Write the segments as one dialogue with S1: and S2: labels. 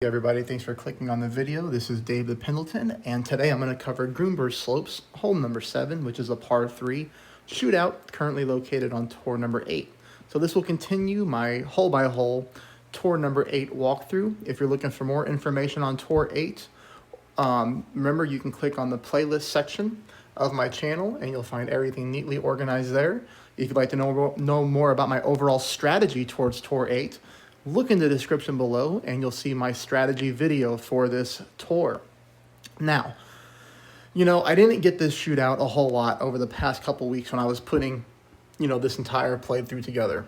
S1: Hey everybody, thanks for clicking on the video. This is David Pendleton, and today I'm going to cover Grunberg Slopes, hole number 7, which is a par 3 shootout currently located on tour number 8. So this will continue my hole-by-hole tour number 8 walkthrough. If you're looking for more information on tour 8, remember you can click on the playlist section of my channel and you'll find everything neatly organized there. If you'd like to know more about my overall strategy towards tour 8, look in the description below and you'll see my strategy video for this tour. Now, I didn't get this shootout a whole lot over the past couple weeks when I was putting, this entire playthrough together.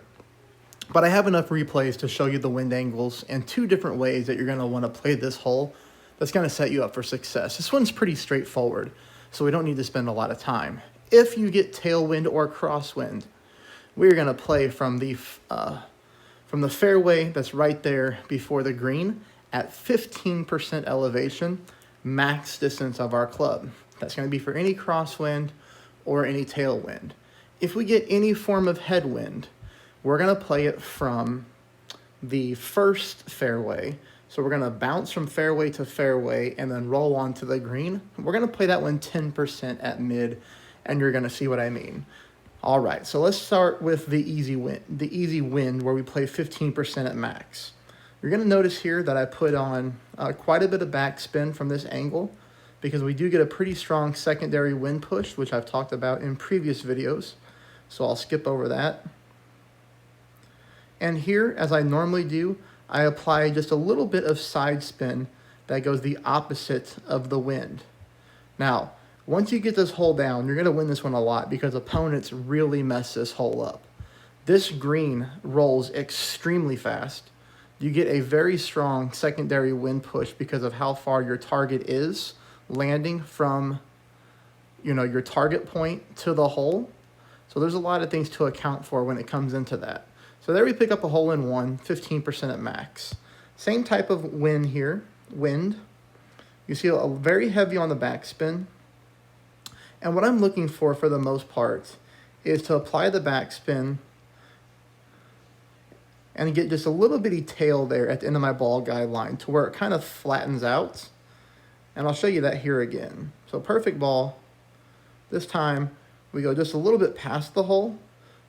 S1: But I have enough replays to show you the wind angles and 2 different ways that you're going to want to play this hole that's going to set you up for success. This one's pretty straightforward, so we don't need to spend a lot of time. If you get tailwind or crosswind, we're going to play from the fairway that's right there before the green at 15% elevation, max distance of our club. That's going to be for any crosswind or any tailwind. If we get any form of headwind, we're going to play it from the first fairway. So we're going to bounce from fairway to fairway and then roll onto the green. We're going to play that one 10% at mid, and you're going to see what I mean. All right, so let's start with the easy wind where we play 15% at max. You're going to notice here that I put on quite a bit of backspin from this angle because we do get a pretty strong secondary wind push, which I've talked about in previous videos. So I'll skip over that. And here, as I normally do, I apply just a little bit of side spin that goes the opposite of the wind. Now, once you get this hole down, you're going to win this one a lot because opponents really mess this hole up. This green rolls extremely fast. You get a very strong secondary wind push because of how far your target is landing from, your target point to the hole. So there's a lot of things to account for when it comes into that. So there we pick up a hole in one, 15% at max. Same type of wind here, You see a very heavy on the backspin. And what I'm looking for the most part is to apply the backspin and get just a little bitty tail there at the end of my ball guide line to where it kind of flattens out. And I'll show you that here again. So perfect ball. This time we go just a little bit past the hole,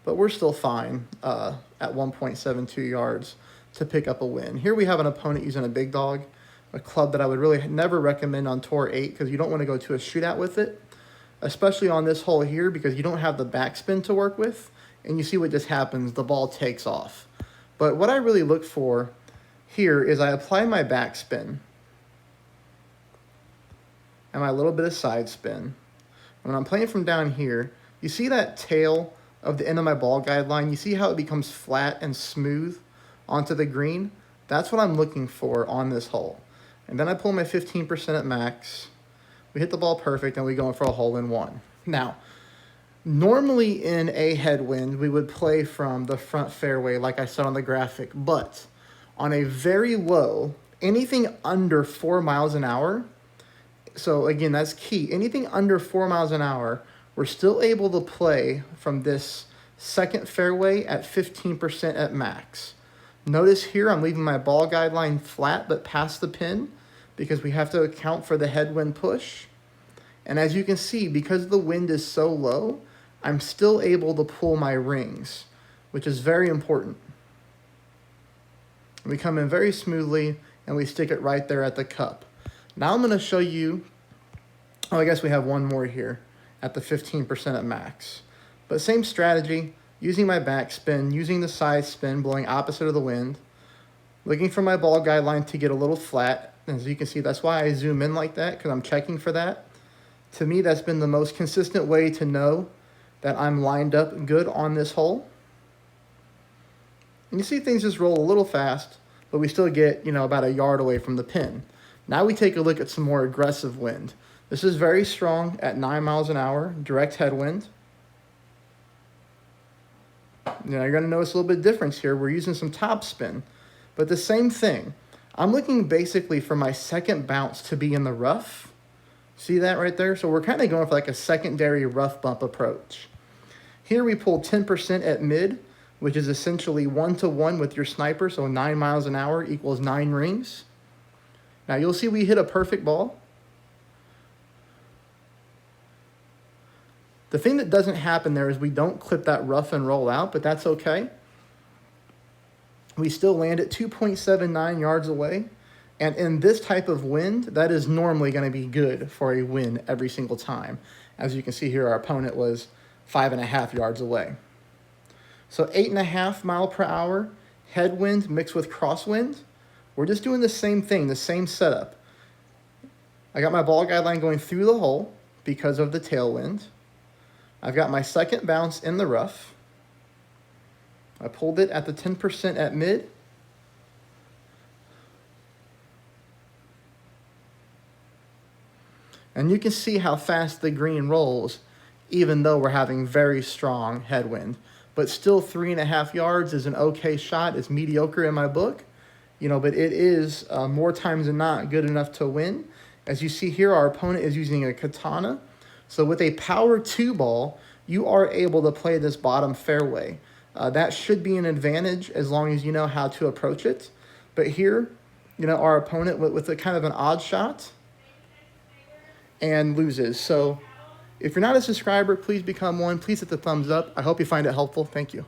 S1: but we're still fine at 1.72 yards to pick up a win. Here we have an opponent using a big dog, a club that I would really never recommend on tour 8 because you don't want to go to a shootout with it. Especially on this hole here because you don't have the backspin to work with, and you see what just happens, the ball takes off. But what I really look for here is I apply my backspin and my little bit of side spin. When I'm playing from down here, you see that tail of the end of my ball guide line? You see how it becomes flat and smooth onto the green? That's what I'm looking for on this hole. And then I pull my 15% at max. We hit the ball perfect, and we go in for a hole in one. Now, normally in a headwind, we would play from the front fairway like I said on the graphic, but on a very low, anything under 4 miles an hour, so again, that's key. Anything under 4 miles an hour, we're still able to play from this second fairway at 15% at max. Notice here I'm leaving my ball guide line flat but past the pin, because we have to account for the headwind push. And as you can see, because the wind is so low, I'm still able to pull my rings, which is very important. We come in very smoothly, and we stick it right there at the cup. Now I'm going to show you, I guess we have one more here at the 15% at max. But same strategy, using my backspin, using the side spin, blowing opposite of the wind, looking for my ball guide line to get a little flat. As you can see, that's why I zoom in like that, because I'm checking for that. To me, that's been the most consistent way to know that I'm lined up good on this hole. And you see things just roll a little fast, but we still get, about a yard away from the pin. Now we take a look at some more aggressive wind. This is very strong at 9 miles an hour, direct headwind. You're going to notice a little bit of difference here. We're using some top spin, but the same thing. I'm looking basically for my second bounce to be in the rough. See that right there? So we're kind of going for like a secondary rough bump approach. Here we pull 10% at mid, which is essentially 1-to-1 with your sniper, so 9 miles an hour equals 9 rings. Now you'll see we hit a perfect ball. The thing that doesn't happen there is we don't clip that rough and roll out, but that's okay. We still land at 2.79 yards away. And in this type of wind, that is normally going to be good for a win every single time. As you can see here, our opponent was 5.5 yards away. So 8.5 mile per hour, headwind mixed with crosswind. We're just doing the same thing, the same setup. I got my ball guideline going through the hole because of the tailwind. I've got my second bounce in the rough. I pulled it at the 10% at mid. And you can see how fast the green rolls, even though we're having very strong headwind. But still 3.5 yards is an okay shot. It's mediocre in my book, but it is more times than not good enough to win. As you see here, our opponent is using a katana. So with a power 2 ball, you are able to play this bottom fairway. That should be an advantage as long as you know how to approach it. But here, our opponent with a kind of an odd shot and loses. So if you're not a subscriber, please become one. Please hit the thumbs up. I hope you find it helpful. Thank you.